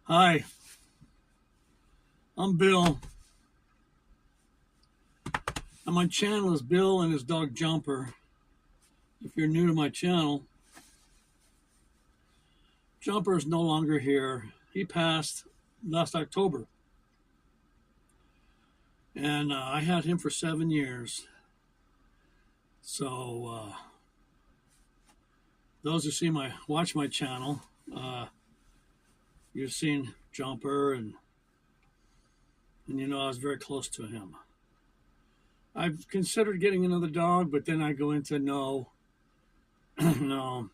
Hi, I'm Bill, and my channel is Bill and his dog Jumper. If you're new to my channel, Jumper is no longer here. He passed last October, and I had him for 7 years. So those who watch my channel, you've seen Jumper, and you know I was very close to him. I've considered getting another dog, but then I go into no, no.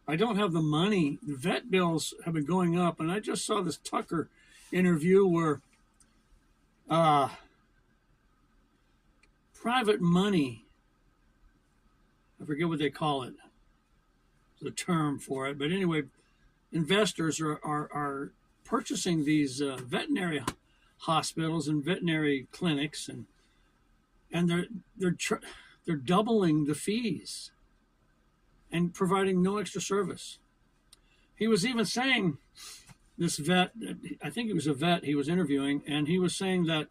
I don't have the money. The vet bills have been going up, and I just saw this Tucker interview where private money, I forget what they call it, the term for it, but anyway, investors are purchasing these veterinary hospitals and veterinary clinics, and they're doubling the fees and providing no extra service. He was even saying, this vet, I think he was a vet he was interviewing, and he was saying that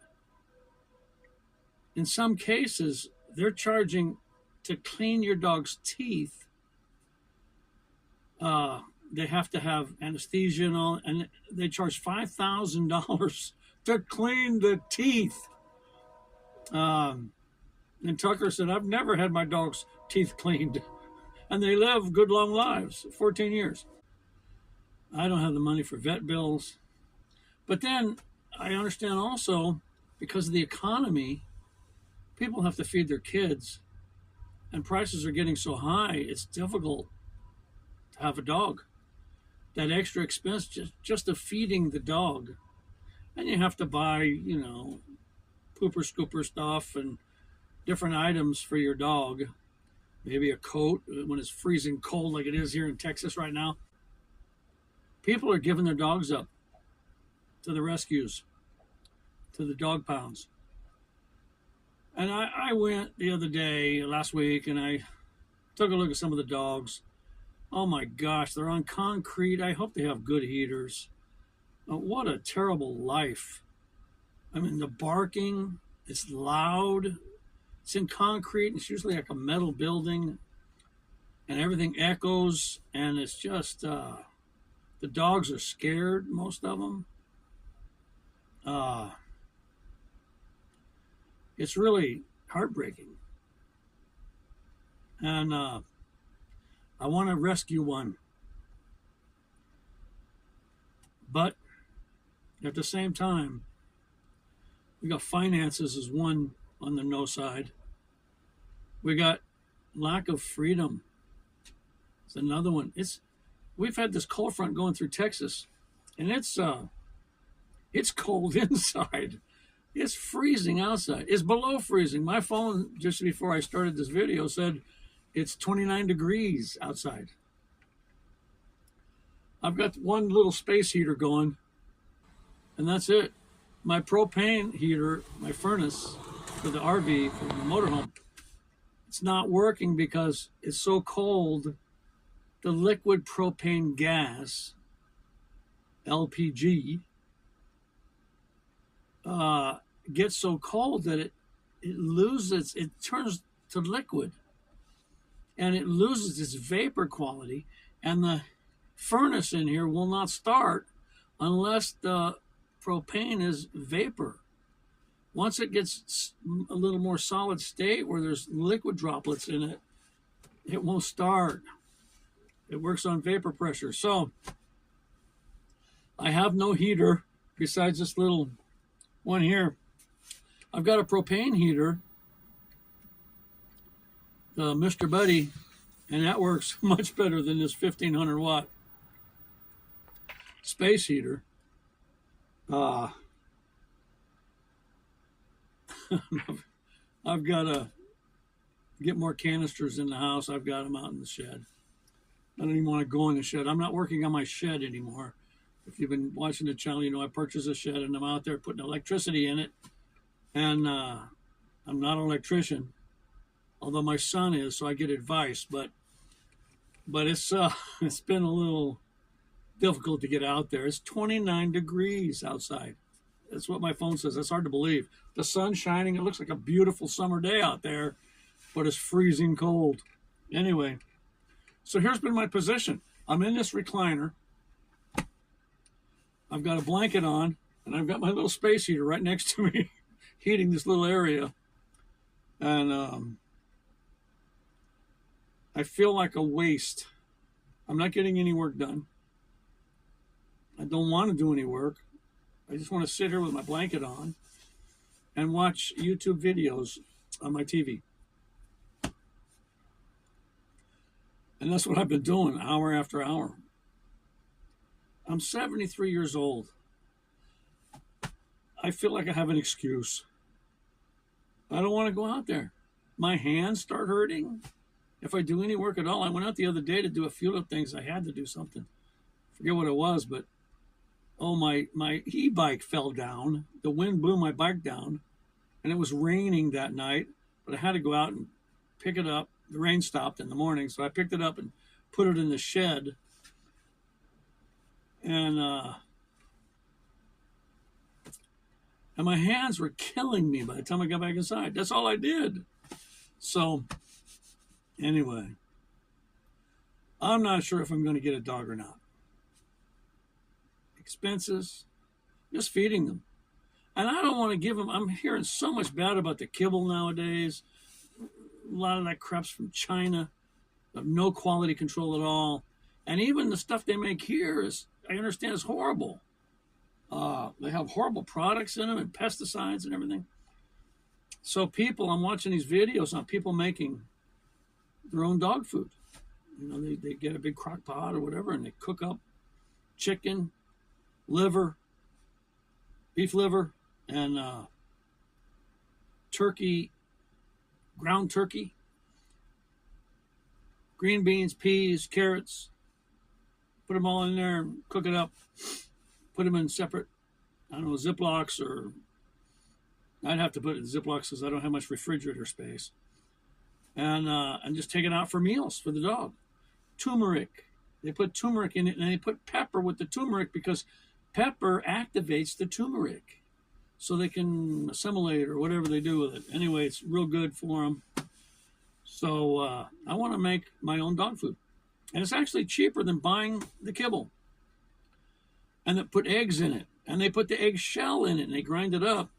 in some cases they're charging to clean your dog's teeth. They have to have anesthesia and all, and they charge $5,000 to clean the teeth. And Tucker said, I've never had my dog's teeth cleaned. And they live good long lives, 14 years. I don't have the money for vet bills. But then I understand also, because of the economy, people have to feed their kids, and prices are getting so high, it's difficult to have a dog. That extra expense just of feeding the dog. And you have to buy, pooper scooper stuff and different items for your dog. Maybe a coat when it's freezing cold like it is here in Texas right now. People are giving their dogs up to the rescues, to the dog pounds. And I went the other day, last week, and I took a look at some of the dogs. Oh my gosh, they're on concrete. I hope they have good heaters. What a terrible life. I mean, the barking, it's loud. It's in concrete. It's usually like a metal building, and everything echoes, and it's just, the dogs are scared, most of them. It's really heartbreaking. And I want to rescue one. But at the same time, we got finances as one on the no side. We got lack of freedom. It's another one. We've had this cold front going through Texas, and it's cold inside. It's freezing outside. It's below freezing. My phone, just before I started this video, said it's 29 degrees outside. I've got one little space heater going, and that's it. My propane heater, my furnace for the RV, for the motorhome, it's not working because it's so cold. The liquid propane gas, LPG, gets so cold that it turns to liquid, and it loses its vapor quality, and the furnace in here will not start unless the propane is vapor. Once it gets a little more solid state where there's liquid droplets in it, it won't start. It works on vapor pressure. So I have no heater besides this little one here. I've got a propane heater, the Mr. Buddy, and that works much better than this 1500 watt space heater. I've got to get more canisters in the house. I've got them out in the shed. I don't even want to go in the shed. I'm not working on my shed anymore. If you've been watching the channel, you know I purchased a shed, and I'm out there putting electricity in it. And I'm not an electrician, although my son is, so I get advice. But it's been a little difficult to get out there. It's 29 degrees outside. That's what my phone says. That's hard to believe. The sun's shining. It looks like a beautiful summer day out there, but it's freezing cold. Anyway, so here's been my position. I'm in this recliner. I've got a blanket on, and I've got my little space heater right next to me, heating this little area. And I feel like a waste. I'm not getting any work done. I don't want to do any work. I just want to sit here with my blanket on and watch YouTube videos on my TV. And that's what I've been doing hour after hour. I'm 73 years old. I feel like I have an excuse. I don't want to go out there. My hands start hurting. If I do any work at all, I went out the other day to do a few of things. I had to do something. Forget what it was, but my e-bike fell down. The wind blew my bike down, and it was raining that night, but I had to go out and pick it up. The rain stopped in the morning, so I picked it up and put it in the shed. And my hands were killing me by the time I got back inside. That's all I did. So anyway, I'm not sure if I'm going to get a dog or not. Expenses, just feeding them. And I don't want to give them, I'm hearing so much bad about the kibble nowadays. A lot of that crap's from China. No quality control at all. And even the stuff they make here is, I understand, is horrible. They have horrible products in them and pesticides and everything. So people, I'm watching these videos on people making their own dog food. You know, they get a big crock pot or whatever, and they cook up chicken, liver, beef liver, and turkey, ground turkey, green beans, peas, carrots. Put them all in there and cook it up. Put them in separate, I don't know, Ziplocs, or I'd have to put it in Ziplocs because I don't have much refrigerator space. And just take it out for meals for the dog. Turmeric. They put turmeric in it, and they put pepper with the turmeric because pepper activates the turmeric so they can assimilate or whatever they do with it. Anyway, it's real good for them. So I want to make my own dog food. And it's actually cheaper than buying the kibble. And they put eggs in it. And they put the egg shell in it, and they grind it up.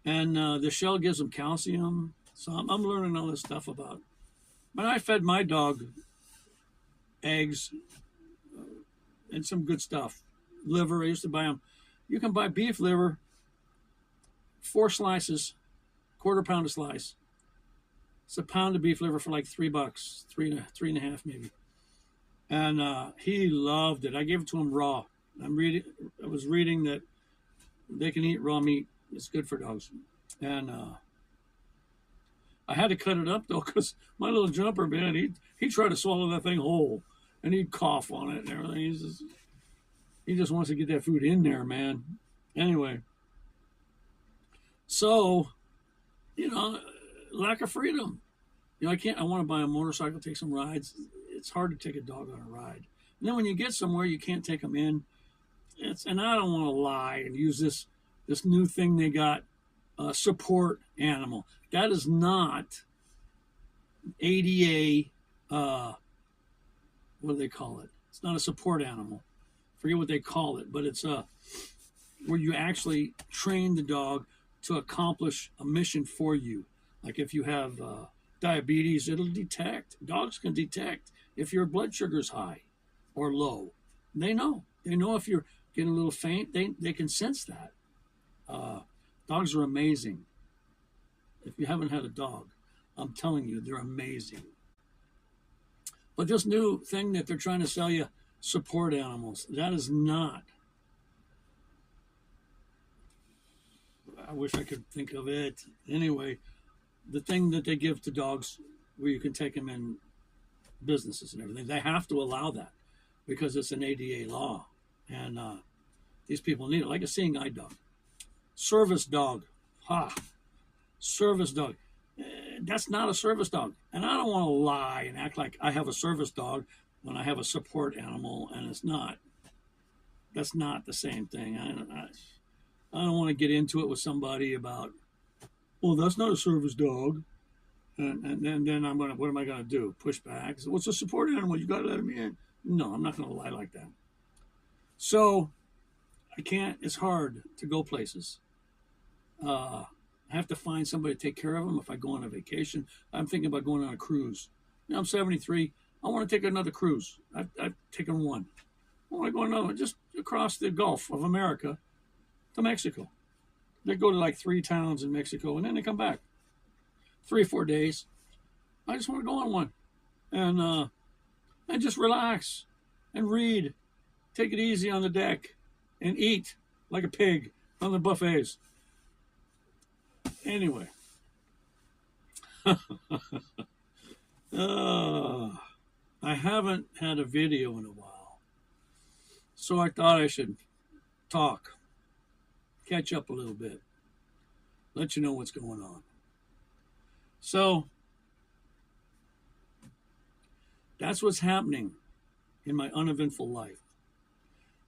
And the shell gives them calcium. So I'm learning all this stuff about. But I fed my dog eggs and some good stuff. Liver, I used to buy them. You can buy beef liver, 4 slices, quarter pound a slice. It's a pound of beef liver for like $3, three and a half maybe. And he loved it. I gave it to him raw. I was reading that they can eat raw meat. It's good for dogs. And I had to cut it up though, because my little jumper, man, he tried to swallow that thing whole, and he'd cough on it and everything. He just wants to get that food in there, man. Anyway, so lack of freedom. I want to buy a motorcycle, take some rides. It's hard to take a dog on a ride. And then when you get somewhere, you can't take them in. And I don't want to lie and use this new thing they got, support animal. That is not ADA, what do they call it? It's not a support animal. Forget what they call it, but it's where you actually train the dog to accomplish a mission for you. Like if you have diabetes, it'll detect. Dogs can detect if your blood sugar is high or low. They know. They know if you're getting a little faint. They can sense that. Dogs are amazing. If you haven't had a dog, I'm telling you, they're amazing. But this new thing that they're trying to sell you, support animals, that is not. I wish I could think of it. Anyway, the thing that they give to dogs where you can take them in businesses and everything, they have to allow that because it's an ADA law. And these people need it, like a seeing eye dog. Service dog. Service dog. That's not a service dog. And I don't want to lie and act like I have a service dog when I have a support animal, and it's not. that's not the same thing. I don't want to get into it with somebody about, well, that's not a service dog. And then what am I going to do? Push back? So, what's a support animal? You got to let him in. No, I'm not going to lie like that. So I can't, it's hard to go places. I have to find somebody to take care of them. If I go on a vacation, I'm thinking about going on a cruise. I'm 73. I want to take another cruise. I've taken one. I want to go another one, just across the Gulf of America to Mexico. They go to like 3 towns in Mexico, and then they come back. 3 or 4 days. I just want to go on one and just relax and read. Take it easy on the deck and eat like a pig on the buffets. Anyway. I haven't had a video in a while, so I thought I should talk, catch up a little bit, let you know what's going on. So that's what's happening in my uneventful life.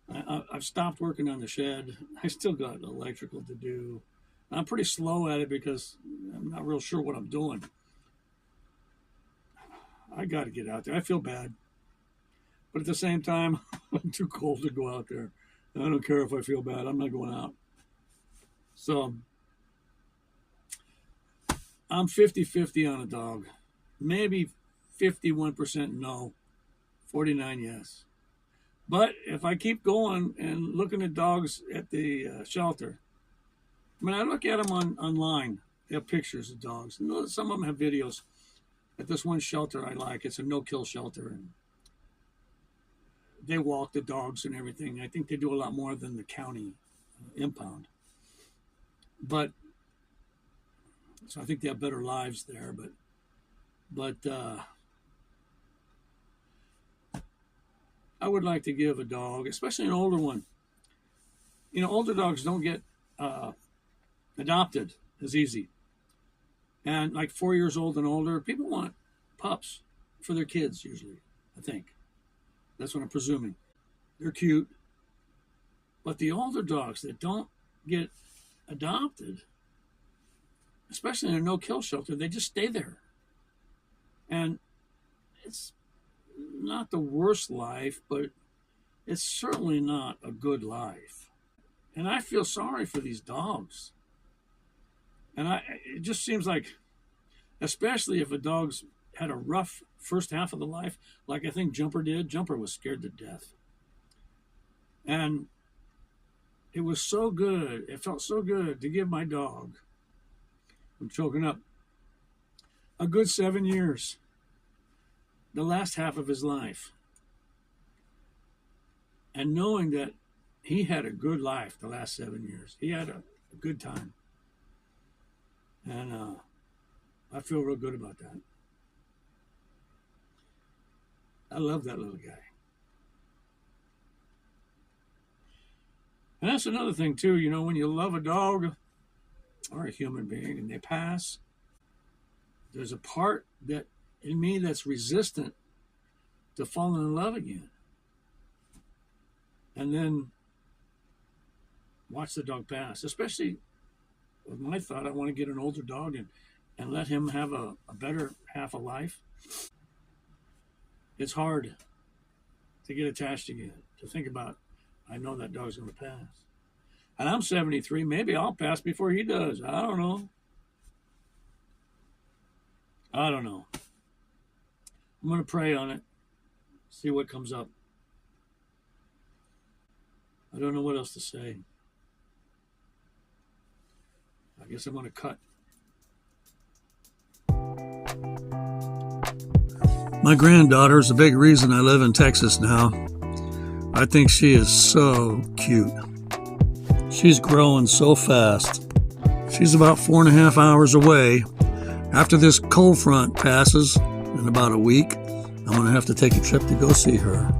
I've stopped working on the shed. I still got electrical to do. I'm pretty slow at it because I'm not real sure what I'm doing. I got to get out there. I feel bad. But at the same time, I'm too cold to go out there. I don't care if I feel bad. I'm not going out. So I'm 50-50 on a dog. Maybe 51% no, 49 yes. But if I keep going and looking at dogs at the shelter, I mean, I look at them online. They have pictures of dogs. And some of them have videos. At this one shelter I like, it's a no-kill shelter, and they walk the dogs and everything. I think they do a lot more than the county impound. But so I think they have better lives there. But I would like to give a dog, especially an older one. You know, older dogs don't get adopted as easy. And like 4 years old and older, people want pups for their kids usually, I think. That's what I'm presuming. They're cute. But the older dogs that don't get adopted, especially in a no-kill shelter, they just stay there. And it's not the worst life, but it's certainly not a good life. And I feel sorry for these dogs. And it just seems like, especially if a dog's had a rough first half of the life, like I think Jumper did. Jumper was scared to death. And it was so good. It felt so good to give my dog, I'm choking up, a good 7 years, the last half of his life. And knowing that he had a good life the last 7 years. He had a good time. And I feel real good about that. I love that little guy. And that's another thing, too. You know, when you love a dog or a human being and they pass, there's a part that in me that's resistant to falling in love again. And then watch the dog pass, especially with my thought, I want to get an older dog and let him have a better half of life. It's hard to get attached again, to think about, I know that dog's going to pass. And I'm 73. Maybe I'll pass before he does. I don't know. I'm going to pray on it, see what comes up. I don't know what else to say. I guess I'm going to cut. My granddaughter is a big reason I live in Texas now. I think she is so cute. She's growing so fast. She's about 4.5 hours away. After this cold front passes in about a week, I'm going to have to take a trip to go see her.